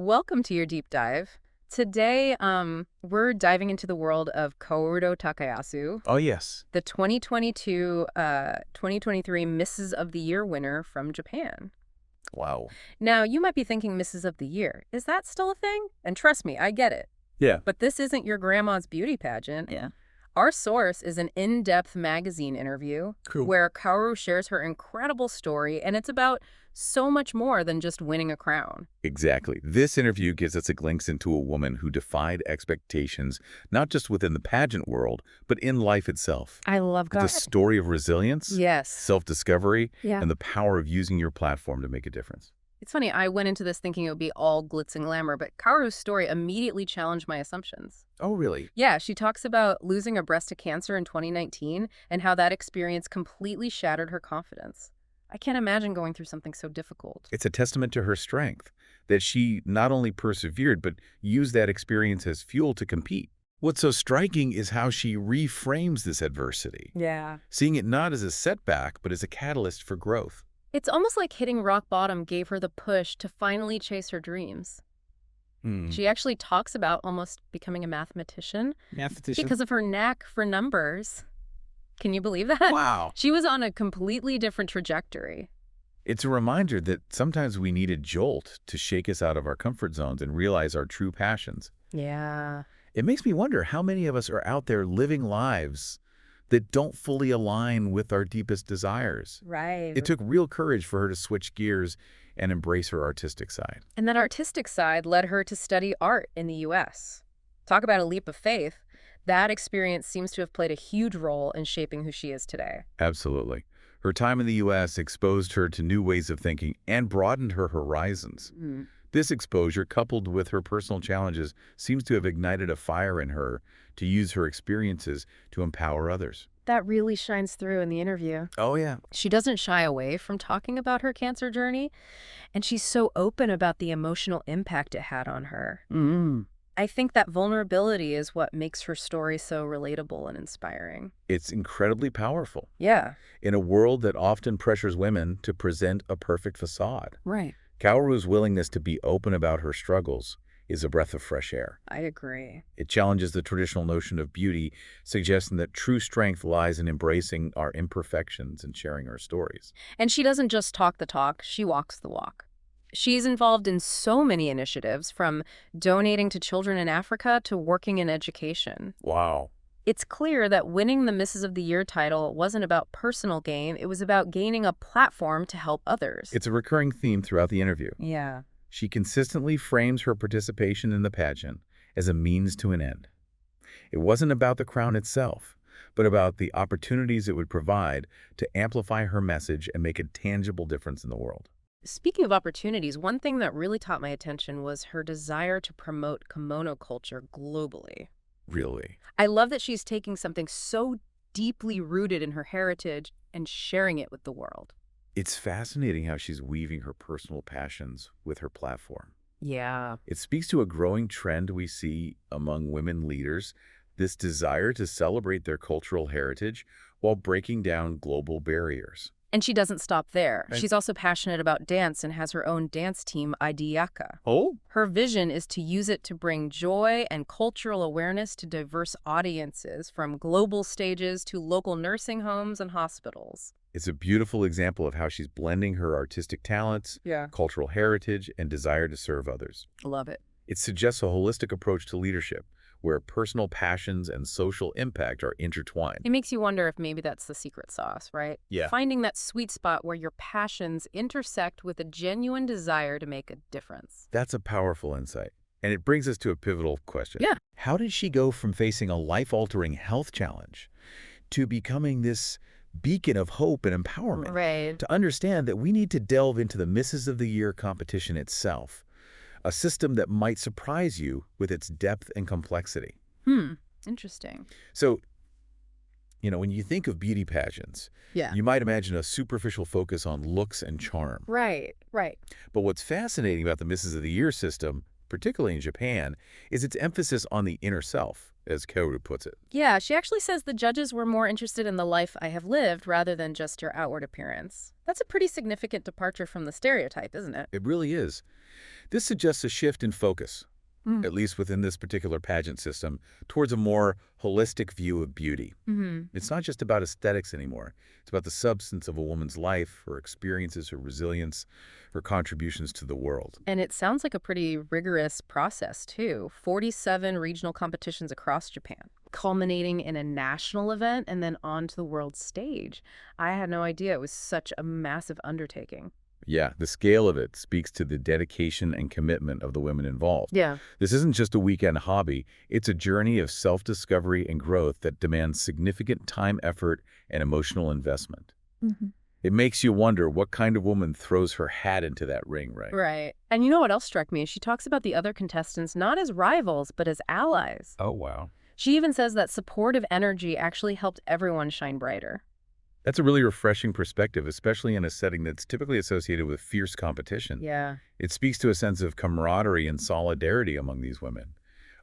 Welcome to your deep dive. Today, we're diving into the world of Kaoru Takayasu, Oh, yes. the 2023 Mrs. of the Year winner from Japan. Wow. Now, you might be thinking Mrs. of the Year. Is that still a thing? And trust me, I get it. Yeah. But this isn't your grandma's beauty pageant. Yeah. Our source is an in-depth magazine interview Cool. where Kaoru shares her incredible story, and it's about so much more than just winning a crown. Exactly. This interview gives us a glimpse into a woman who defied expectations, not just within the pageant world, but in life itself. I love It's a story of resilience, Yes. self-discovery, Yeah. and the power of using your platform to make a difference. It's funny, I went into this thinking it would be all glitz and glamour, but Kaoru's story immediately challenged my assumptions. Oh, really? Yeah, she talks about losing a breast to cancer in 2019 and how that experience completely shattered her confidence. I can't imagine going through something so difficult. It's a testament to her strength, that she not only persevered, but used that experience as fuel to compete. What's so striking is how she reframes this adversity, Yeah. seeing it not as a setback, but as a catalyst for growth. It's almost like hitting rock bottom gave her the push to finally chase her dreams. She actually talks about almost becoming a mathematician because of her knack for numbers. Can you believe that? Wow. She was on a completely different trajectory. It's a reminder that sometimes we need a jolt to shake us out of our comfort zones and realize our true passions. Yeah. It makes me wonder how many of us are out there living lives that don't fully align with our deepest desires. Right. It took real courage for her to switch gears and embrace her artistic side. And that artistic side led her to study art in the U.S. Talk about a leap of faith. That experience seems to have played a huge role in shaping who she is today. Absolutely. Her time in the U.S. exposed her to new ways of thinking and broadened her horizons. This exposure, coupled with her personal challenges, seems to have ignited a fire in her to use her experiences to empower others. That really shines through in the interview. Oh, yeah. She doesn't shy away from talking about her cancer journey, and she's so open about the emotional impact it had on her. I think that vulnerability is what makes her story so relatable and inspiring. It's incredibly powerful. Yeah. In a world that often pressures women to present a perfect facade, Right. Kaoru's willingness to be open about her struggles is a breath of fresh air. I agree. It challenges the traditional notion of beauty, suggesting that true strength lies in embracing our imperfections and sharing our stories. And she doesn't just talk the talk, she walks the walk. She's involved in so many initiatives, from donating to children in Africa to working in education. Wow. It's clear that winning the Mrs. of the Year title wasn't about personal gain, it was about gaining a platform to help others. It's a recurring theme throughout the interview. Yeah. She consistently frames her participation in the pageant as a means to an end. It wasn't about the crown itself, but about the opportunities it would provide to amplify her message and make a tangible difference in the world. Speaking of opportunities, one thing that really caught my attention was her desire to promote kimono culture globally. Really? I love that she's taking something so deeply rooted in her heritage and sharing it with the world. It's fascinating how she's weaving her personal passions with her platform. Yeah. It speaks to a growing trend we see among women leaders, this desire to celebrate their cultural heritage while breaking down global barriers. And she doesn't stop there. Right. She's also passionate about dance and has her own dance team, Idiyaka. Oh? Her vision is to use it to bring joy and cultural awareness to diverse audiences, from global stages to local nursing homes and hospitals. It's a beautiful example of how she's blending her artistic talents, Yeah. cultural heritage, and desire to serve others. Love it. It suggests a holistic approach to leadership, where personal passions and social impact are intertwined. It makes you wonder if maybe that's the secret sauce, right? Yeah. Finding that sweet spot where your passions intersect with a genuine desire to make a difference. That's a powerful insight. And it brings us to a pivotal question. Yeah. How did she go from facing a life-altering health challenge to becoming this beacon of hope and empowerment? Right. To understand that we need to delve into the Mrs. of the Year competition itself, a system that might surprise you with its depth and complexity. Interesting. So, when you think of beauty pageants, Yeah. you might imagine a superficial focus on looks and charm. Right. But what's fascinating about the Mrs. of the Year system particularly in Japan, is its emphasis on the inner self, as Kaoru puts it. Yeah, she actually says the judges were more interested in the life I have lived rather than just your outward appearance. That's a pretty significant departure from the stereotype, isn't it? It really is. This suggests a shift in focus, at least within this particular pageant system, towards a more holistic view of beauty. It's not just about aesthetics anymore. It's about the substance of a woman's life, her experiences, her resilience, her contributions to the world. And it sounds like a pretty rigorous process, too. 47 regional competitions across Japan, culminating in a national event and then onto the world stage. I had no idea it was such a massive undertaking. Yeah, the scale of it speaks to the dedication and commitment of the women involved. Yeah. This isn't just a weekend hobby. It's a journey of self-discovery and growth that demands significant time, effort, and emotional investment. It makes you wonder what kind of woman throws her hat into that ring, right? Right. And you know what else struck me? She talks about the other contestants not as rivals, but as allies. Oh, wow. She even says that supportive energy actually helped everyone shine brighter. That's a really refreshing perspective, especially in a setting that's typically associated with fierce competition. Yeah. It speaks to a sense of camaraderie and solidarity among these women,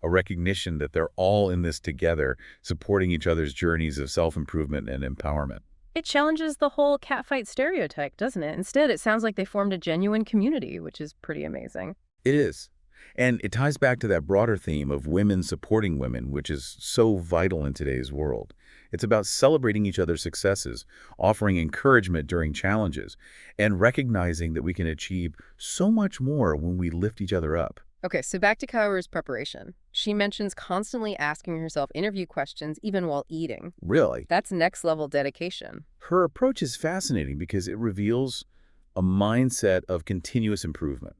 a recognition that they're all in this together, supporting each other's journeys of self-improvement and empowerment. It challenges the whole catfight stereotype, doesn't it? Instead, it sounds like they formed a genuine community, which is pretty amazing. It is. And it ties back to that broader theme of women supporting women, which is so vital in today's world. It's about celebrating each other's successes, offering encouragement during challenges, and recognizing that we can achieve so much more when we lift each other up. Okay, so back to Kaoru's preparation. She mentions constantly asking herself interview questions even while eating. Really? That's next-level dedication. Her approach is fascinating because it reveals a mindset of continuous improvement.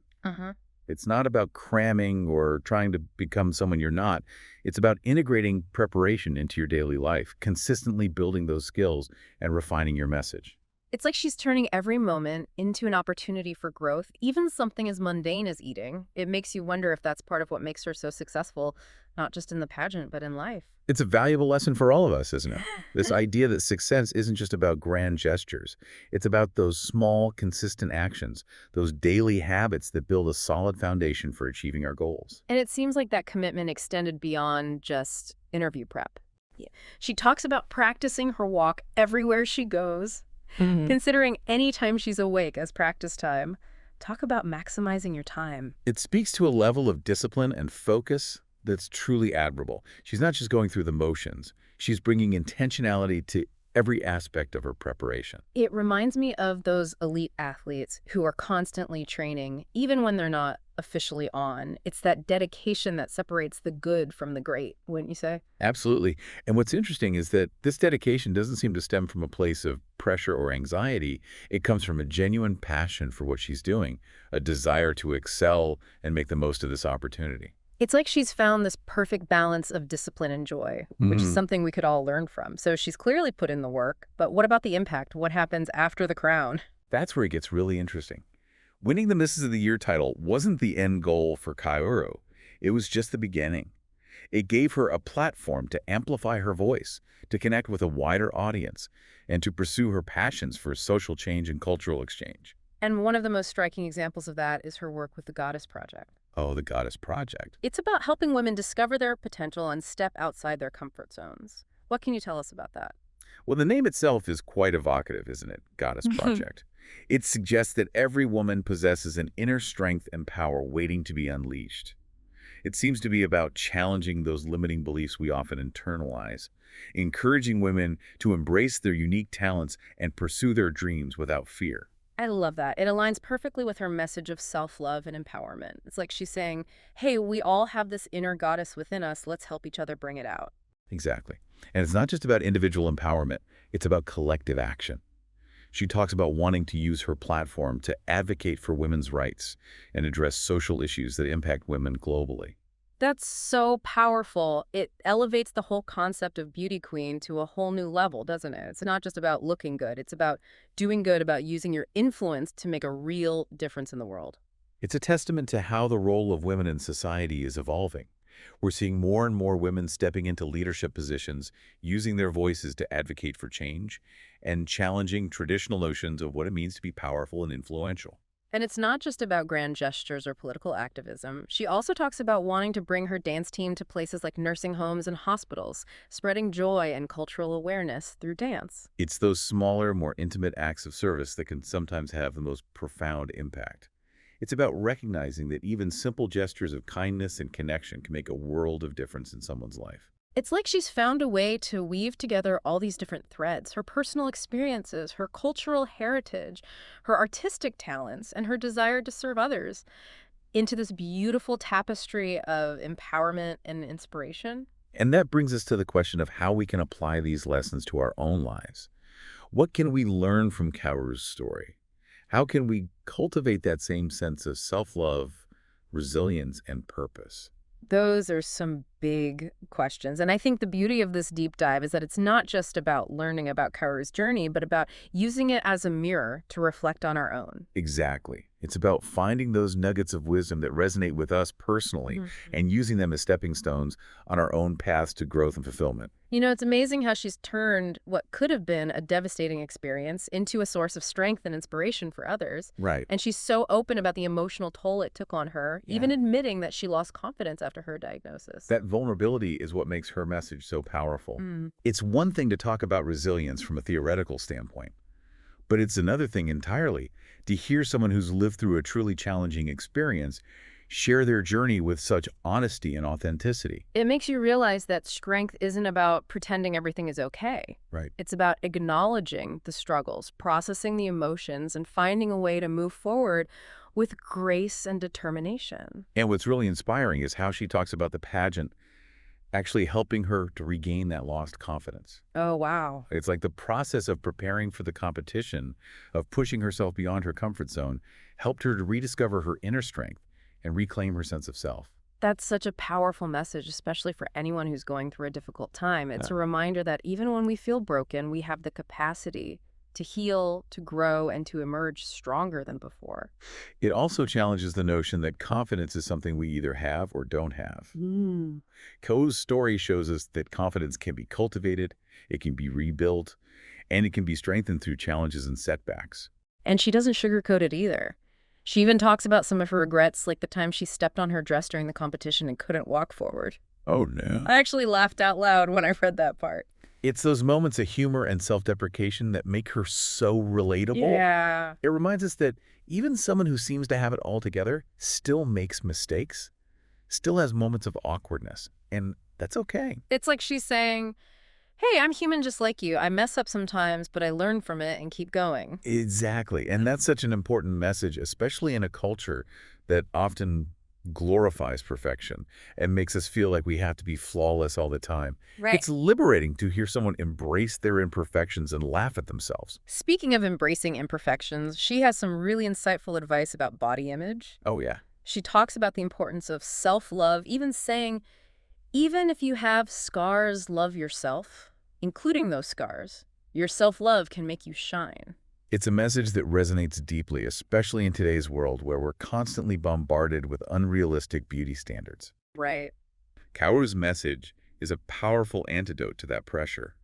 It's not about cramming or trying to become someone you're not. It's about integrating preparation into your daily life, consistently building those skills and refining your message. It's like she's turning every moment into an opportunity for growth, even something as mundane as eating. It makes you wonder if that's part of what makes her so successful, not just in the pageant, but in life. It's a valuable lesson for all of us, isn't it? This idea that success isn't just about grand gestures. It's about those small, consistent actions, those daily habits that build a solid foundation for achieving our goals. And it seems like that commitment extended beyond just interview prep. She talks about practicing her walk everywhere she goes, considering any time she's awake as practice time. Talk about maximizing your time. It speaks to a level of discipline and focus that's truly admirable. She's not just going through the motions. She's bringing intentionality to every aspect of her preparation. It reminds me of those elite athletes who are constantly training, even when they're not officially on. It's that dedication that separates the good from the great, wouldn't you say? Absolutely. And what's interesting is that this dedication doesn't seem to stem from a place of pressure or anxiety. It comes from a genuine passion for what she's doing, a desire to excel and make the most of this opportunity. It's like she's found this perfect balance of discipline and joy, which is something we could all learn from. So she's clearly put in the work, but what about the impact? What happens after the crown? That's where it gets really interesting. Winning the Misses of the Year title wasn't the end goal for Kaoru. It was just the beginning. It gave her a platform to amplify her voice, to connect with a wider audience, and to pursue her passions for social change and cultural exchange. And one of the most striking examples of that is her work with the Goddess Project. Oh, the Goddess Project. It's about helping women discover their potential and step outside their comfort zones. What can you tell us about that? Well, the name itself is quite evocative, isn't it? Goddess Project. It suggests that every woman possesses an inner strength and power waiting to be unleashed. It seems to be about challenging those limiting beliefs we often internalize, encouraging women to embrace their unique talents and pursue their dreams without fear. I love that. It aligns perfectly with her message of self-love and empowerment. It's like she's saying, hey, we all have this inner goddess within us. Let's help each other bring it out. Exactly. And it's not just about individual empowerment. It's about collective action. She talks about wanting to use her platform to advocate for women's rights and address social issues that impact women globally. That's so powerful. It elevates the whole concept of beauty queen to a whole new level, doesn't it? It's not just about looking good. It's about doing good, about using your influence to make a real difference in the world. It's a testament to how the role of women in society is evolving. We're seeing more and more women stepping into leadership positions, using their voices to advocate for change, and challenging traditional notions of what it means to be powerful and influential. And it's not just about grand gestures or political activism. She also talks about wanting to bring her dance team to places like nursing homes and hospitals, spreading joy and cultural awareness through dance. It's those smaller, more intimate acts of service that can sometimes have the most profound impact. It's about recognizing that even simple gestures of kindness and connection can make a world of difference in someone's life. It's like she's found a way to weave together all these different threads, her personal experiences, her cultural heritage, her artistic talents, and her desire to serve others into this beautiful tapestry of empowerment and inspiration. And that brings us to the question of how we can apply these lessons to our own lives. What can we learn from Kaoru's story? How can we cultivate that same sense of self-love, resilience, and purpose? Those are some big questions. And I think the beauty of this deep dive is that it's not just about learning about Kaoru's journey, but about using it as a mirror to reflect on our own. Exactly. It's about finding those nuggets of wisdom that resonate with us personally and using them as stepping stones on our own paths to growth and fulfillment. You know, it's amazing how she's turned what could have been a devastating experience into a source of strength and inspiration for others. Right. And she's so open about the emotional toll it took on her, even admitting that she lost confidence after her diagnosis. That vulnerability is what makes her message so powerful. It's one thing to talk about resilience from a theoretical standpoint, but it's another thing entirely to hear someone who's lived through a truly challenging experience share their journey with such honesty and authenticity. It makes you realize that strength isn't about pretending everything is okay. Right. It's about acknowledging the struggles, processing the emotions, and finding a way to move forward with grace and determination. And what's really inspiring is how she talks about the pageant actually helping her to regain that lost confidence. Oh, wow. It's like the process of preparing for the competition, of pushing herself beyond her comfort zone, helped her to rediscover her inner strength and reclaim her sense of self. That's such a powerful message, especially for anyone who's going through a difficult time. It's a reminder that even when we feel broken, we have the capacity to heal, to grow, and to emerge stronger than before. It also challenges the notion that confidence is something we either have or don't have. Ko's story shows us that confidence can be cultivated, it can be rebuilt, and it can be strengthened through challenges and setbacks. And she doesn't sugarcoat it either. She even talks about some of her regrets, like the time she stepped on her dress during the competition and couldn't walk forward. Oh, no. I actually laughed out loud when I read that part. It's those moments of humor and self-deprecation that make her so relatable. Yeah. It reminds us that even someone who seems to have it all together still makes mistakes, still has moments of awkwardness, and that's okay. It's like she's saying, hey, I'm human just like you. I mess up sometimes, but I learn from it and keep going. Exactly. And that's such an important message, especially in a culture that often glorifies perfection and makes us feel like we have to be flawless all the time. Right. It's liberating to hear someone embrace their imperfections and laugh at themselves. Speaking of embracing imperfections, she has some really insightful advice about body image. Oh, yeah. She talks about the importance of self-love, even saying, even if you have scars, love yourself, including those scars. Your self-love can make you shine. It's a message that resonates deeply, especially in today's world where we're constantly bombarded with unrealistic beauty standards. Right. Kaoru's message is a powerful antidote to that pressure,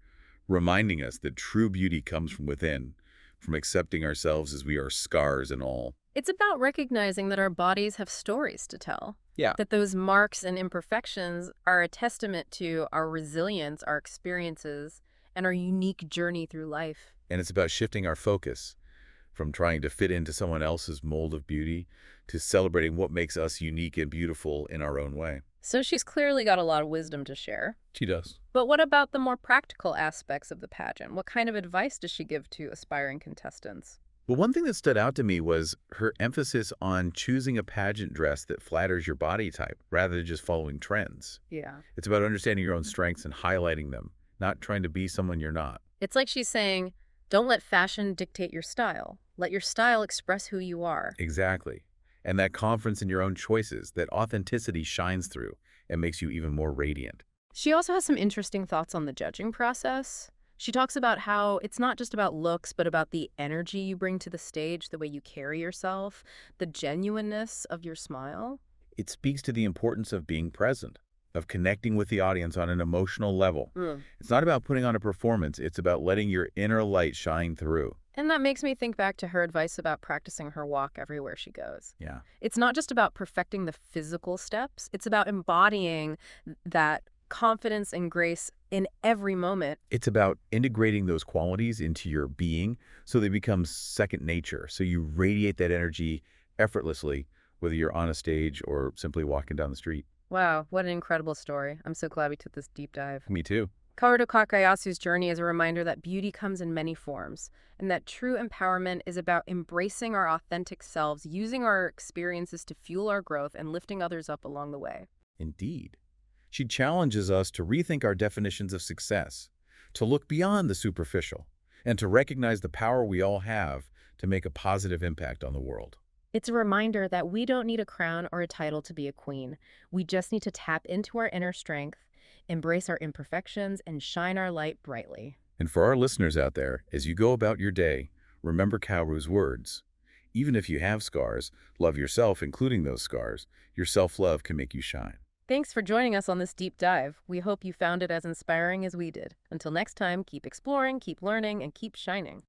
reminding us that true beauty comes from within, from accepting ourselves as we are, scars and all. It's about recognizing that our bodies have stories to tell. Yeah. That those marks and imperfections are a testament to our resilience, our experiences, and our unique journey through life. And it's about shifting our focus from trying to fit into someone else's mold of beauty to celebrating what makes us unique and beautiful in our own way. So she's clearly got a lot of wisdom to share. She does. But what about the more practical aspects of the pageant? What kind of advice does she give to aspiring contestants? Well, one thing that stood out to me was her emphasis on choosing a pageant dress that flatters your body type rather than just following trends. Yeah. It's about understanding your own strengths and highlighting them, not trying to be someone you're not. It's like she's saying, don't let fashion dictate your style. Let your style express who you are. Exactly. And that confidence in your own choices, that authenticity shines through and makes you even more radiant. She also has some interesting thoughts on the judging process. She talks about how it's not just about looks, but about the energy you bring to the stage, the way you carry yourself, the genuineness of your smile. It speaks to the importance of being present, of connecting with the audience on an emotional level. It's not about putting on a performance, it's about letting your inner light shine through. And that makes me think back to her advice about practicing her walk everywhere she goes. Yeah. It's not just about perfecting the physical steps, it's about embodying that confidence and grace in every moment. It's about integrating those qualities into your being so they become second nature. So you radiate that energy effortlessly, whether you're on a stage or simply walking down the street. Wow, what an incredible story. I'm so glad we took this deep dive. Me too. Kaoru Takayasu's journey is a reminder that beauty comes in many forms, and that true empowerment is about embracing our authentic selves, using our experiences to fuel our growth, and lifting others up along the way. Indeed. She challenges us to rethink our definitions of success, to look beyond the superficial, and to recognize the power we all have to make a positive impact on the world. It's a reminder that we don't need a crown or a title to be a queen. We just need to tap into our inner strength, embrace our imperfections, and shine our light brightly. And for our listeners out there, as you go about your day, remember Kaoru's words. Even if you have scars, love yourself, including those scars. Your self-love can make you shine. Thanks for joining us on this deep dive. We hope you found it as inspiring as we did. Until next time, keep exploring, keep learning, and keep shining.